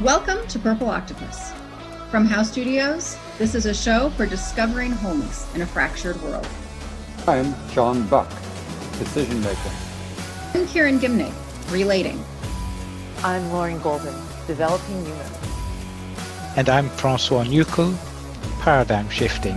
Welcome to Purple Octopus. From House Studios, this is a show for discovering wholeness in a fractured world. I'm John Buck, Decision Making. I'm Karen Gimnig, Relating. I'm Laureen Golden, Developing Humans. And I'm Francois Nukel, Paradigm Shifting.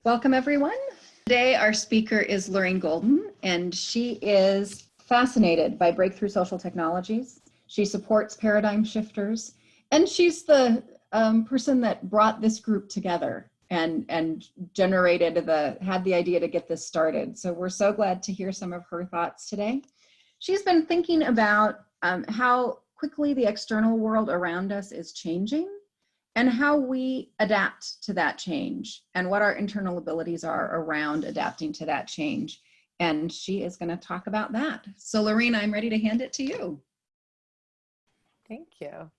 Welcome, everyone. Today, our speaker is Laureen Golden, and she is fascinated by breakthrough social technologies. She supports paradigm shifters, and she's the person that brought this group together and had the idea to get this started. So we're so glad to hear some of her thoughts today. She's been thinking about how quickly the external world around us is changing and how we adapt to that change and what our internal abilities are around adapting to that change. And she is going to talk about that. So Laureen, I'm ready to hand it to you. Thank you.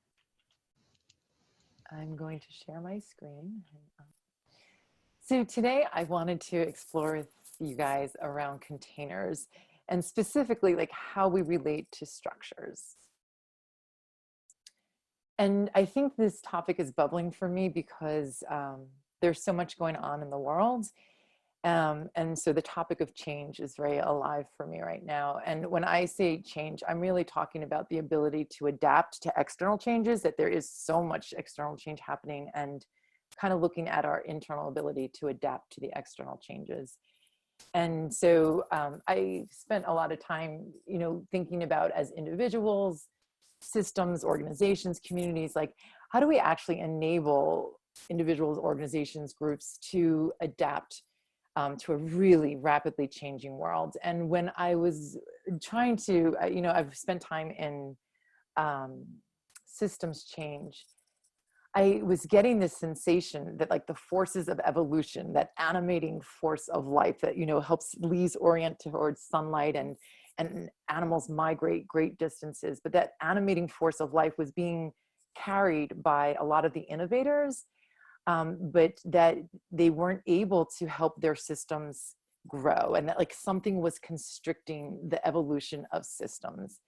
I'm going to share my screen. So today I wanted to explore with you guys around containers and specifically like how we relate to structures. And I think this topic is bubbling for me because there's so much going on in the world. And so the topic of change is very alive for me right now. And when I say change, I'm really talking about the ability to adapt to external changes, that there is so much external change happening, and kind of looking at our internal ability to adapt to the external changes. And so I spent a lot of time, thinking about, as individuals, systems, organizations, communities, like how do we actually enable individuals, organizations, groups to adapt to a really rapidly changing world. And when I was trying to, I've spent time in systems change, I was getting this sensation that like the forces of evolution, that animating force of life that, helps leaves orient towards sunlight and animals migrate great distances, but that animating force of life was being carried by a lot of the innovators, but that they weren't able to help their systems grow, and that like something was constricting the evolution of systems.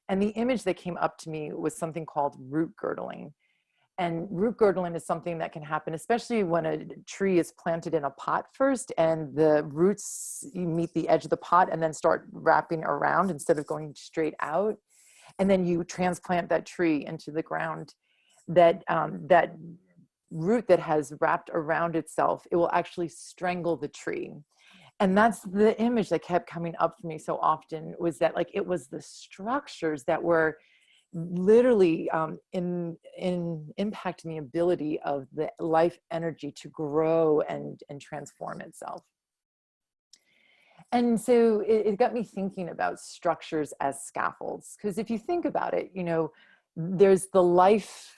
And the image that came up to me was something called root girdling. And root girdling is something that can happen, especially when a tree is planted in a pot first and the roots meet the edge of the pot and then start wrapping around instead of going straight out. And then you transplant that tree into the ground. That root that has wrapped around itself, it will actually strangle the tree. And that's the image that kept coming up for me so often, was that like it was the structures that were literally in impacting the ability of the life energy to grow and transform itself. And so it got me thinking about structures as scaffolds, because if you think about it, there's the life,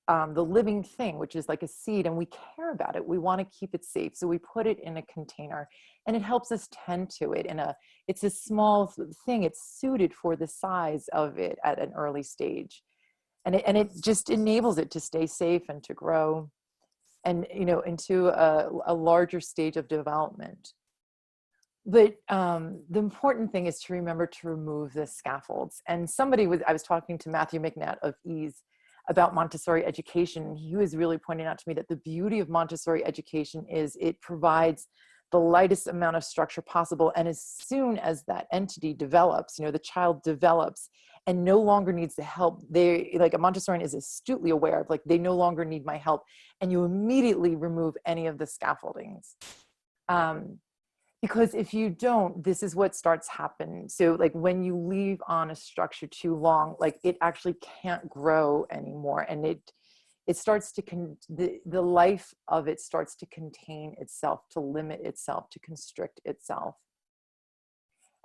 the living thing, which is like a seed, and we care about it. We want to keep it safe. So we put it in a container and it helps us tend to it it's a small thing. It's suited for the size of it at an early stage. And it just enables it to stay safe and to grow and, into a larger stage of development. But the important thing is to remember to remove the scaffolds. And I was talking to Matthew McNatt of EASE about Montessori education. He was really pointing out to me that the beauty of Montessori education is it provides the lightest amount of structure possible. And as soon as that entity develops, the child develops and no longer needs the help, a Montessorian is astutely aware of, like, they no longer need my help. And you immediately remove any of the scaffoldings. Because if you don't, this is what starts happening. So like when you leave on a structure too long, like it actually can't grow anymore. And it starts to, the life of it starts to contain itself, to limit itself, to constrict itself.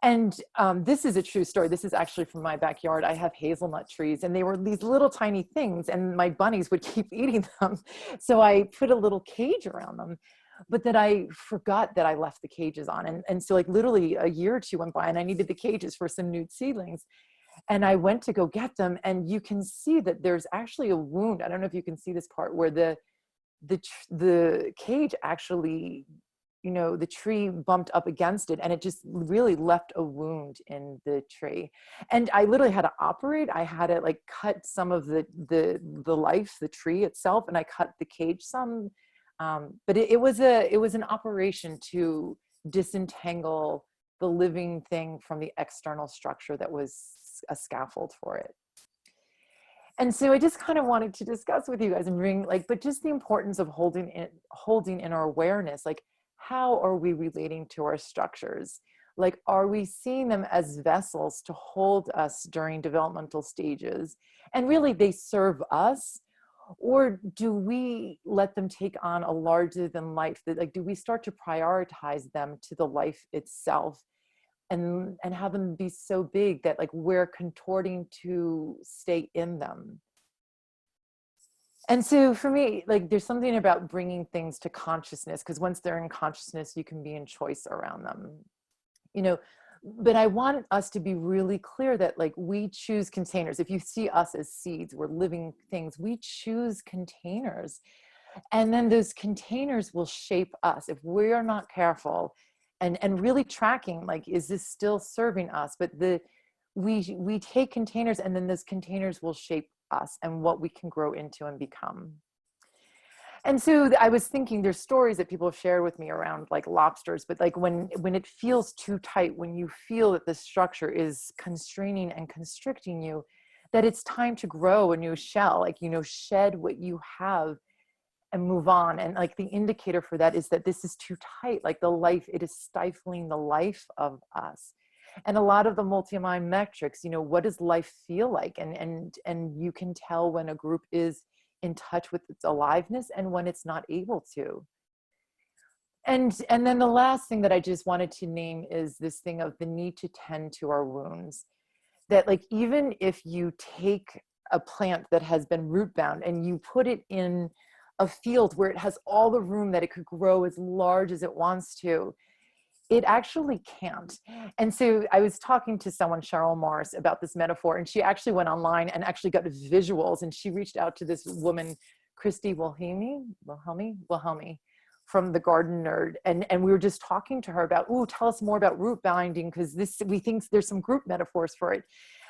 And this is a true story. This is actually from my backyard. I have hazelnut trees, and they were these little tiny things, and my bunnies would keep eating them. So I put a little cage around them. But then I forgot that I left the cages on. And so like literally a year or two went by and I needed the cages for some new seedlings. And I went to go get them. And you can see that there's actually a wound. I don't know if you can see this part where the cage actually the tree bumped up against it, and it just really left a wound in the tree. And I literally had to operate. I had to like cut some of the tree itself, and I cut the cage some. But it was an operation to disentangle the living thing from the external structure that was a scaffold for it. And so I just kind of wanted to discuss with you guys and bring but just the importance of holding in our awareness, like how are we relating to our structures? Like, are we seeing them as vessels to hold us during developmental stages? And really they serve us, or do we let them take on a larger than life? Like, do we start to prioritize them to the life itself? And have them be so big that like we're contorting to stay in them. And so for me, like there's something about bringing things to consciousness, because once they're in consciousness, you can be in choice around them, but I want us to be really clear that like we choose containers. If you see us as seeds, we're living things, we choose containers. And then those containers will shape us if we are not careful and really tracking, like, is this still serving us? But we take containers, and then those containers will shape us and what we can grow into and become. And so I was thinking, there's stories that people have shared with me around like lobsters, but like when it feels too tight, when you feel that the structure is constraining and constricting you, that it's time to grow a new shell, like, shed what you have and move on. And like the indicator for that is that this is too tight, like it is stifling the life of us. And a lot of the multi-mind metrics, what does life feel like? And you can tell when a group is in touch with its aliveness and when it's not able to. And then the last thing that I just wanted to name is this thing of the need to tend to our wounds. That like, even if you take a plant that has been root bound and you put it in a field where it has all the room that it could grow as large as it wants to, it actually can't. And so I was talking to someone, Cheryl Morris, about this metaphor, and she actually went online and actually got visuals, and she reached out to this woman, Christy Wilhelmi from the Garden Nerd. And we were just talking to her about, tell us more about root binding, because we think there's some group metaphors for it.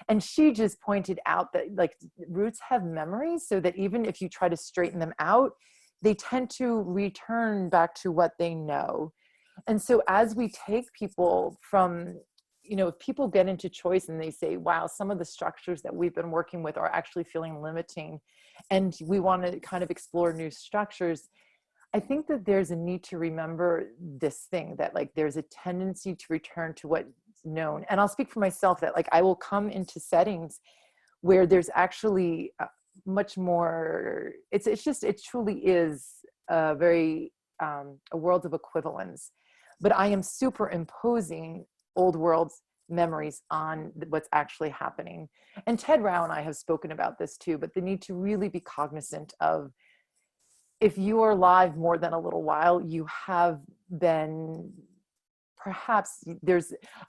And she just pointed out that like roots have memories, so that even if you try to straighten them out, they tend to return back to what they know. And so as we take people from, if people get into choice and they say, wow, some of the structures that we've been working with are actually feeling limiting, and we want to kind of explore new structures, I think that there's a need to remember this thing, that like there's a tendency to return to what's known. And I'll speak for myself that like I will come into settings where there's actually much more, it truly is a very, a world of equivalence. But I am superimposing old world memories on what's actually happening. And Ted Rao and I have spoken about this too, but the need to really be cognizant of, if you are alive more than a little while, you have been, perhaps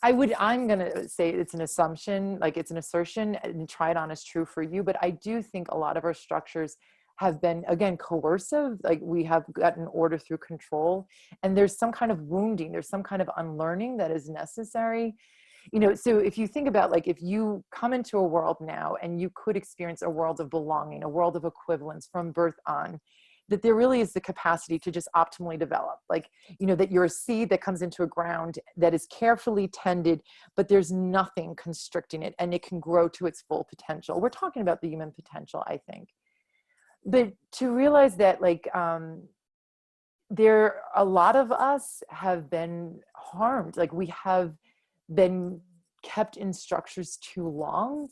I'm going to say it's an assumption, like it's an assertion, and try it on as true for you. But I do think a lot of our structures have been, again, coercive, like we have gotten order through control, and there's some kind of wounding, there's some kind of unlearning that is necessary. So if you think about, like, if you come into a world now and you could experience a world of belonging, a world of equivalence from birth on, that there really is the capacity to just optimally develop, like, that you're a seed that comes into a ground that is carefully tended, but there's nothing constricting it, and it can grow to its full potential. We're talking about the human potential, I think. But to realize that, like, a lot of us have been harmed, like we have been kept in structures too long,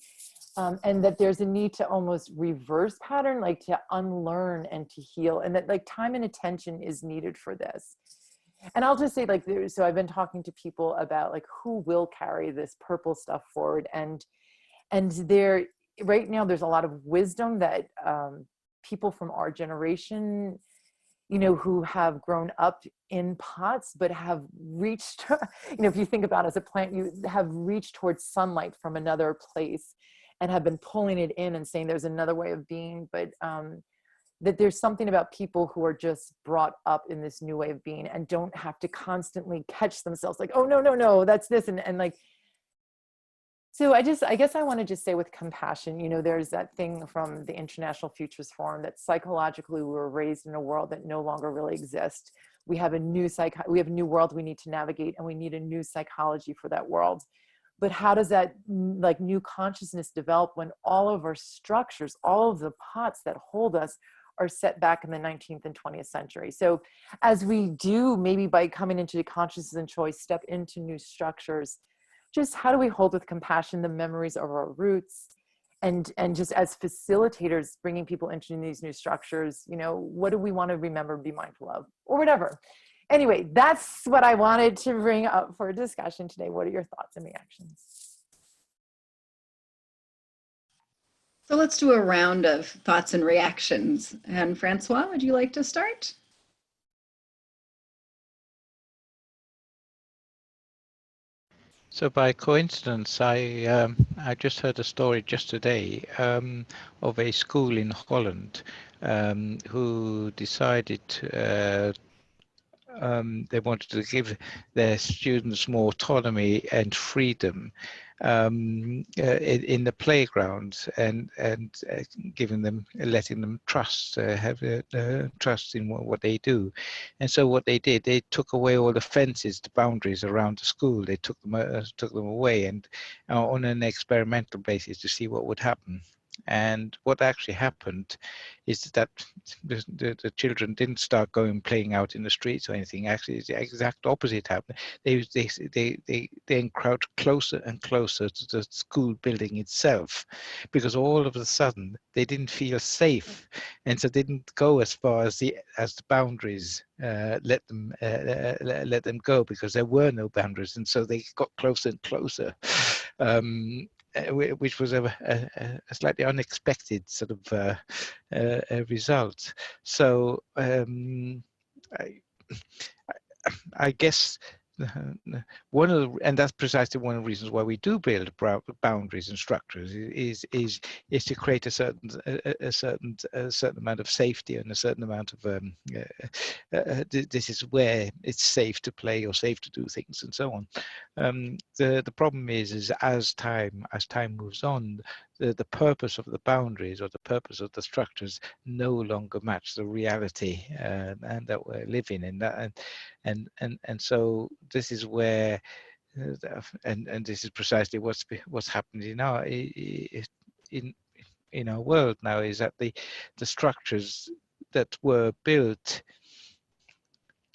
and that there's a need to almost reverse pattern, like to unlearn and to heal, and that like time and attention is needed for this. And I'll just say, like, so I've been talking to people about like who will carry this purple stuff forward, and there right now there's a lot of wisdom that people from our generation, who have grown up in pots, but have reached, if you think about it as a plant, you have reached towards sunlight from another place and have been pulling it in and saying there's another way of being. But that there's something about people who are just brought up in this new way of being and don't have to constantly catch themselves like, oh, no, no, no, that's this. And like, so I guess I want to just say with compassion, you know, there's that thing from the International Futures Forum that psychologically we were raised in a world that no longer really exists. We have a new world we need to navigate, and we need a new psychology for that world. But how does that like new consciousness develop when all of our structures, all of the pots that hold us are set back in the 19th and 20th century? So as we do, maybe by coming into consciousness and choice, step into new structures, just how do we hold with compassion the memories of our roots, and just as facilitators bringing people into these new structures, you know, what do we want to remember, be mindful of, or whatever. Anyway, that's what I wanted to bring up for discussion today. What are your thoughts and reactions? So let's do a round of thoughts and reactions. And Francois, would you like to start? So by coincidence, I just heard a story just today of a school in Holland who decided they wanted to give their students more autonomy and freedom in the playground, and giving them, letting them trust, have trust in what they do. And so what they did, they took away all the fences, the boundaries around the school. They took them away, and on an experimental basis to see what would happen. And what actually happened is that the children didn't start going playing out in the streets or anything. Actually, the exact opposite happened. They then crouched closer and closer to the school building itself, because all of a sudden they didn't feel safe, and so didn't go as far as the boundaries let them go, because there were no boundaries, and so they got closer and closer. Which was a slightly unexpected sort of result. So I guess one of the, and that's precisely one of the reasons why we do build boundaries and structures, is to create a certain amount of safety and a certain amount of this is where it's safe to play or safe to do things and so on. The problem is as time moves on, the purpose of the boundaries or the purpose of the structures no longer match the reality and that we're living in. And so this is where and this is precisely what's happened in our world now, is that the structures that were built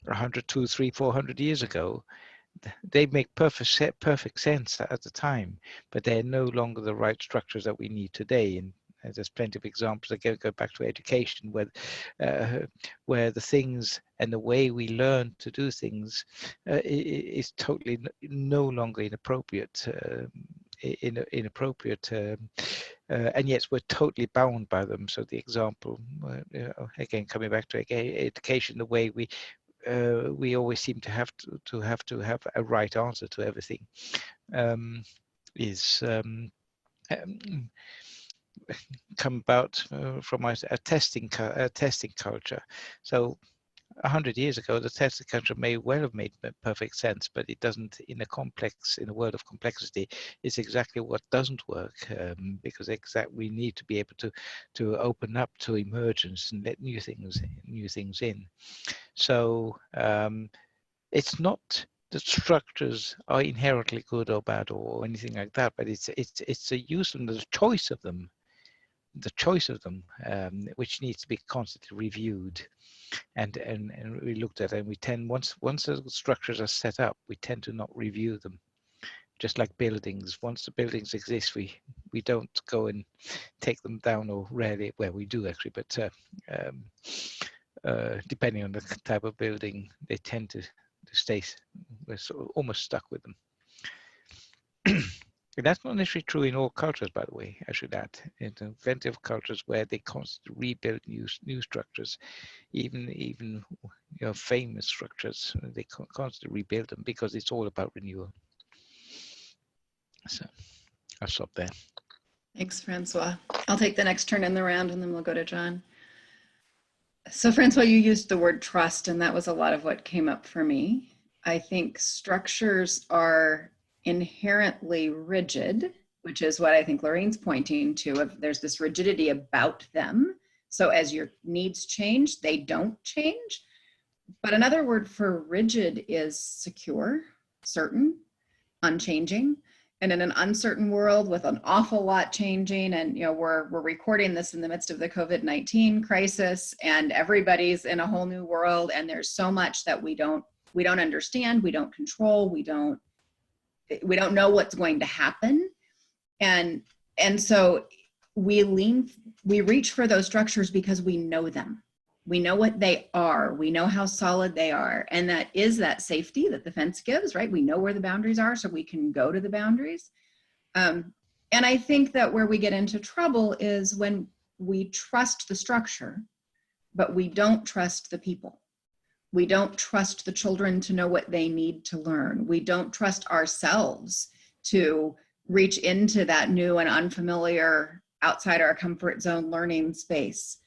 100, 200, 300, 400 years ago, they make perfect sense at the time, but they're no longer the right structures that we need today. And there's plenty of examples that go back to education, where the things and the way we learn to do things is totally no longer inappropriate. And yet we're totally bound by them. So the example, again, coming back to education, the way we always seem to have a right answer to everything, is come about from a testing culture. So 100 years ago, the testing culture may well have made perfect sense, but it doesn't in a world of complexity. It's exactly what doesn't work, because we need to be able to open up to emergence and let new things in. So it's not that structures are inherently good or bad or anything like that, but it's the use and the choice of them, which needs to be constantly reviewed and we looked at. And we tend, once the structures are set up, we tend to not review them. Just like buildings, once the buildings exist, we don't go and take them down, or rarely, well, we do actually, but depending on the type of building, they tend to stay, we're sort of almost stuck with them. And that's not necessarily true in all cultures, by the way. Actually, in plenty of cultures where they constantly rebuild new structures, even famous structures, they constantly rebuild them because it's all about renewal. So I'll stop there. Thanks, Francois. I'll take the next turn in the round, and then we'll go to John. So, Francois, you used the word trust, and that was a lot of what came up for me. I think structures are inherently rigid, which is what I think Laureen's pointing to. If there's this rigidity about them. So, as your needs change, they don't change. But another word for rigid is secure, certain, unchanging. And in an uncertain world with an awful lot changing, and we're recording this in the midst of the COVID-19 crisis, and everybody's in a whole new world, and there's so much that we don't understand, we don't control, we don't know what's going to happen. And so we reach for those structures because we know them. We know what they are. We know how solid they are. And that is that safety that the fence gives, right? We know where the boundaries are, so we can go to the boundaries. And I think that where we get into trouble is when we trust the structure, but we don't trust the people. We don't trust the children to know what they need to learn. We don't trust ourselves to reach into that new and unfamiliar, outside our comfort zone learning space.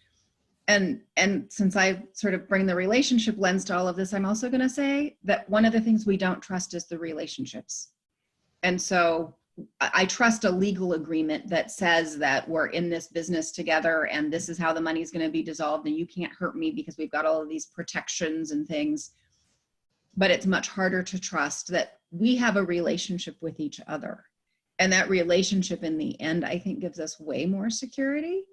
And since I sort of bring the relationship lens to all of this, I'm also going to say that one of the things we don't trust is the relationships. And so I trust a legal agreement that says that we're in this business together and this is how the money is going to be dissolved and you can't hurt me because we've got all of these protections and things. But it's much harder to trust that we have a relationship with each other. And that relationship in the end, I think, gives us way more security.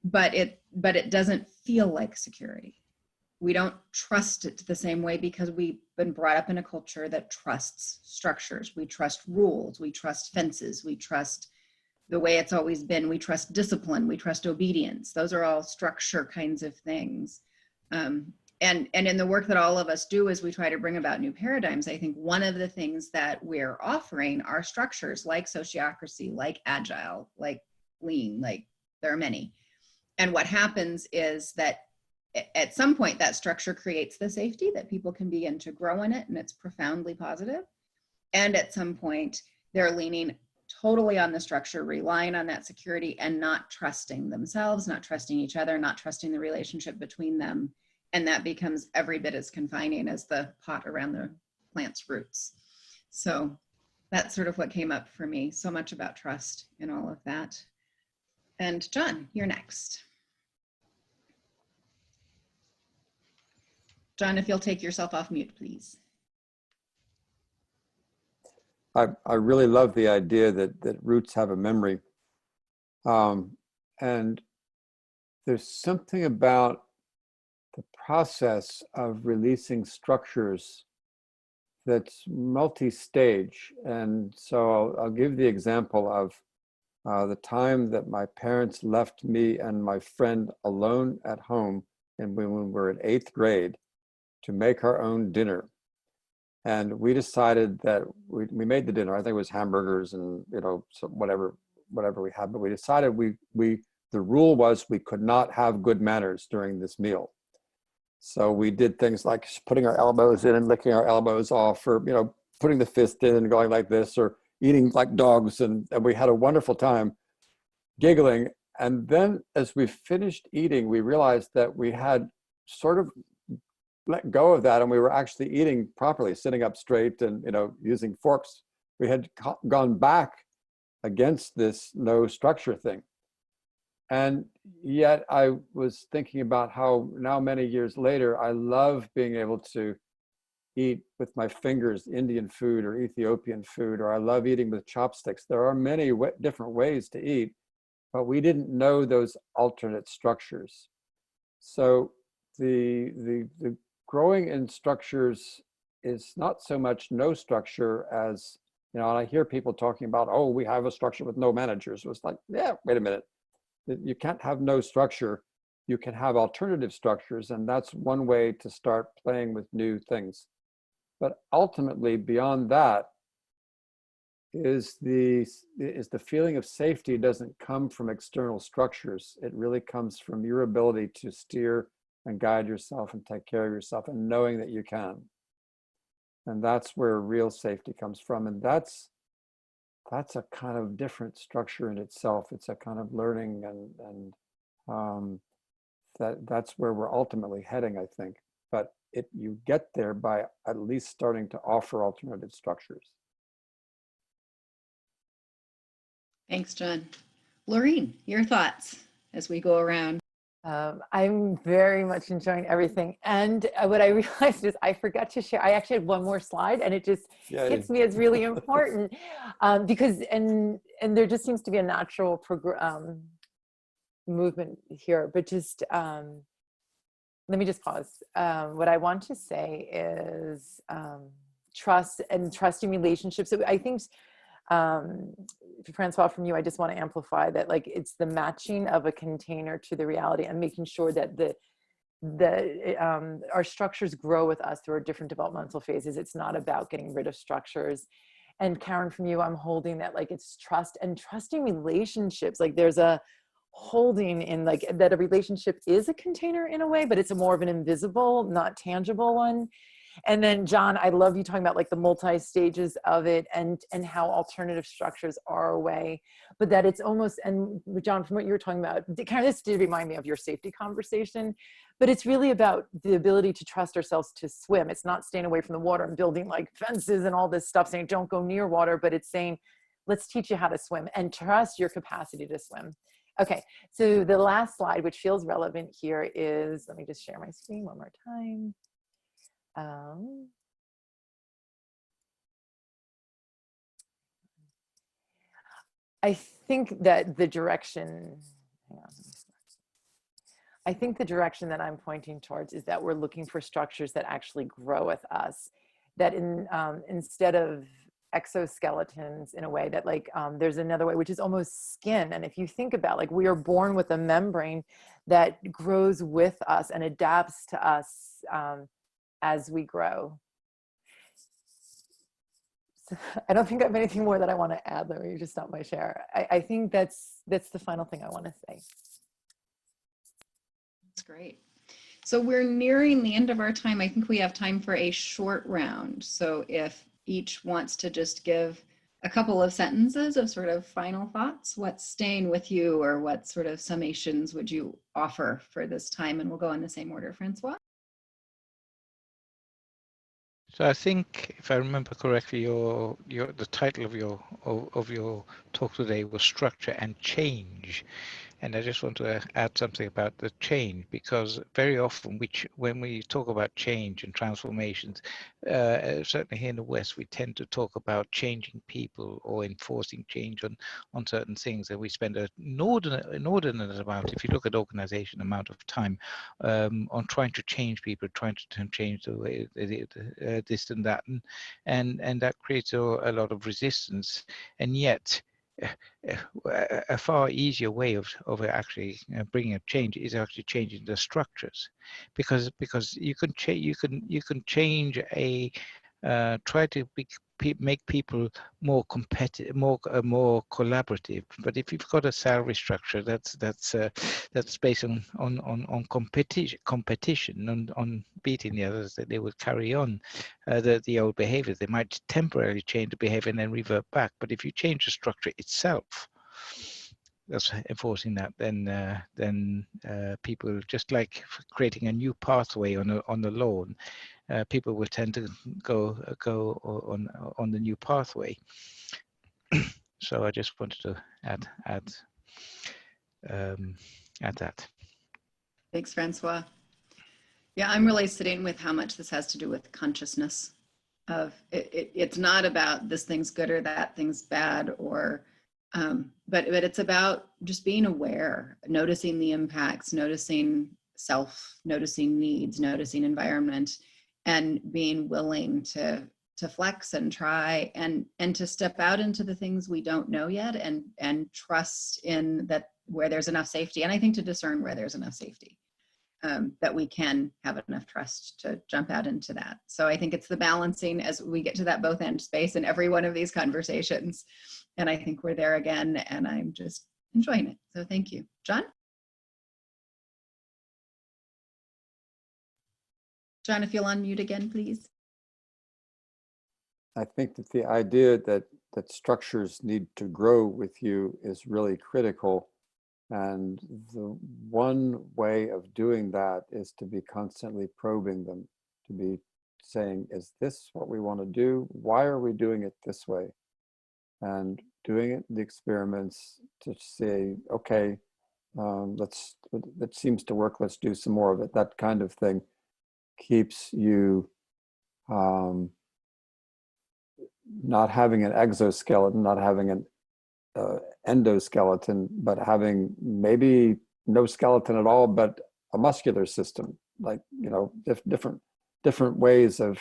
But it doesn't feel like security. We don't trust it the same way because we've been brought up in a culture that trusts structures. We trust rules, we trust fences, we trust the way it's always been, we trust discipline, we trust obedience. Those are all structure kinds of things. And in the work that all of us do as we try to bring about new paradigms, I think one of the things that we're offering are structures like sociocracy, like agile, like lean, like there are many. And what happens is that at some point that structure creates the safety that people can begin to grow in it, and it's profoundly positive. And at some point they're leaning totally on the structure, relying on that security and not trusting themselves, not trusting each other, not trusting the relationship between them. And that becomes every bit as confining as the pot around the plant's roots. So that's sort of what came up for me. So much about trust in all of that. And John, you're next. John, if you'll take yourself off mute, please. I really love the idea that roots have a memory. And there's something about the process of releasing structures that's multi-stage. And so I'll give the example of the time that my parents left me and my friend alone at home, and when we were in 8th grade, to make our own dinner. And we decided that we made the dinner. I think it was hamburgers and so whatever we had. But we decided the rule was we could not have good manners during this meal. So we did things like putting our elbows in and licking our elbows off, or putting the fist in and going like this, or eating like dogs. And we had a wonderful time giggling. And then as we finished eating, we realized that we had sort of let go of that, and we were actually eating properly, sitting up straight and using forks. We had gone back against this no structure thing. And yet I was thinking about how now, many years later, I love being able to eat with my fingers Indian food or Ethiopian food, or I love eating with chopsticks. There are many different ways to eat, but we didn't know those alternate structures. So the growing in structures is not so much no structure as, and I hear people talking about, oh, we have a structure with no managers. It was like, yeah, wait a minute. You can't have no structure. You can have alternative structures, and that's one way to start playing with new things. But ultimately, beyond that, is the feeling of safety doesn't come from external structures. It really comes from your ability to steer and guide yourself and take care of yourself, and knowing that you can. And that's where real safety comes from. And that's a kind of different structure in itself. It's a kind of learning and that's where we're ultimately heading, I think. But you get there by at least starting to offer alternative structures. Thanks, John. Laureen, your thoughts as we go around. I'm very much enjoying everything. And what I realized is I forgot to share. I actually had one more slide, and it just hits me as really important because and there just seems to be a natural movement here. But just let me just pause. What I want to say is trust and trusting relationships. So I think. Francois, from you, I just want to amplify that, like, it's the matching of a container to the reality and making sure that our structures grow with us through our different developmental phases. It's not about getting rid of structures. And Karen, from you, I'm holding that, like, it's trust and trusting relationships. Like, there's a holding in, like, that a relationship is a container in a way, but it's a more of an invisible, not tangible one. And then John, I love you talking about, like, the multi-stages of it and how alternative structures are a way, but that it's almost, and John, from what you were talking about, kind of, this did remind me of your safety conversation, but it's really about the ability to trust ourselves to swim. It's not staying away from the water and building, like, fences and all this stuff saying, don't go near water, but it's saying, let's teach you how to swim and trust your capacity to swim. Okay, so the last slide, which feels relevant here, is, let me just share my screen one more time. I think that the direction, I think the direction that I'm pointing towards is that we're looking for structures that actually grow with us, that instead of exoskeletons, in a way that, like, there's another way, which is almost skin. And if you think about, like, we are born with a membrane that grows with us and adapts to us as we grow. So I don't think I have anything more that I want to add, though. You just stopped my share. I think that's the final thing I want to say. That's great. So we're nearing the end of our time. I think we have time for a short round. So if each wants to just give a couple of sentences of sort of final thoughts, what's staying with you, or what sort of summations would you offer for this time? And we'll go in the same order. Francois? So I think, if I remember correctly, the title of your talk today was Structure and Change. And I just want to add something about the change, because very often when we talk about change and transformations, certainly here in the West, we tend to talk about changing people or enforcing change on certain things. And we spend an inordinate amount, if you look at organization, amount of time on trying to change people, trying to change the way this and that. And that creates a lot of resistance. And yet, a far easier way of actually bringing a change is actually changing the structures, because you can change a try to make people more competitive, more collaborative. But if you've got a salary structure that's based on competition and on beating the others, that they will carry on the old behaviors. They might temporarily change the behavior and then revert back. But if you change the structure itself, that's enforcing that, then people, just like creating a new pathway on the lawn, people will tend to go on the new pathway. So I just wanted to add that. Thanks, Francois. Yeah, I'm really sitting with how much this has to do with consciousness. Of it's not about this thing's good or that thing's bad, or but it's about just being aware, noticing the impacts, noticing self, noticing needs, noticing environment, and being willing to flex and try and to step out into the things we don't know yet, and trust in that, where there's enough safety, and I think to discern where there's enough safety, that we can have enough trust to jump out into that. So I think it's the balancing as we get to that both end space in every one of these conversations. And I think we're there again, and I'm just enjoying it. So thank you. John? John, if you'll unmute again, please. I think that the idea that structures need to grow with you is really critical. And the one way of doing that is to be constantly probing them, to be saying, is this what we want to do? Why are we doing it this way? And doing it, the experiments to say, okay, that seems to work, let's do some more of it. That kind of thing keeps you not having an exoskeleton, not having an endoskeleton, but having maybe no skeleton at all, but a muscular system, like, different ways of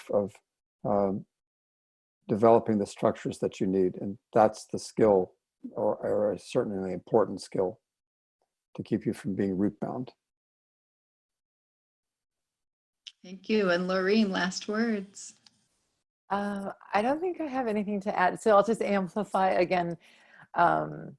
developing the structures that you need. And that's the skill, or a certainly important skill, to keep you from being root bound. Thank you. And Laureen, last words. I don't think I have anything to add. So I'll just amplify again, that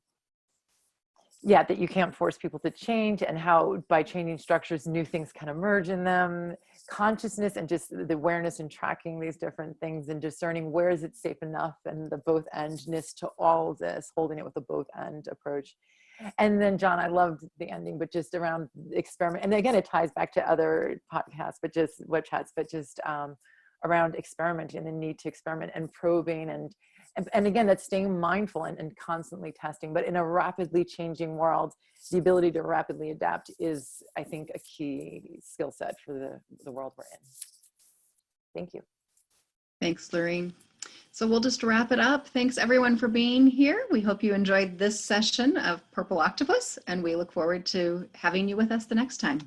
you can't force people to change, and how by changing structures, new things can emerge in them. Consciousness and just the awareness and tracking these different things and discerning where is it safe enough, and the both endness to all of this, holding it with a both end approach. And then, John, I loved the ending, but just around experiment. And again, it ties back to other podcasts, but just web chats, but just around experimenting, the need to experiment and probing. And again, that's staying mindful and constantly testing. But in a rapidly changing world, the ability to rapidly adapt is, I think, a key skill set for the world we're in. Thank you. Thanks, Laureen. So we'll just wrap it up. Thanks everyone for being here. We hope you enjoyed this session of Purple Octopus, and we look forward to having you with us the next time.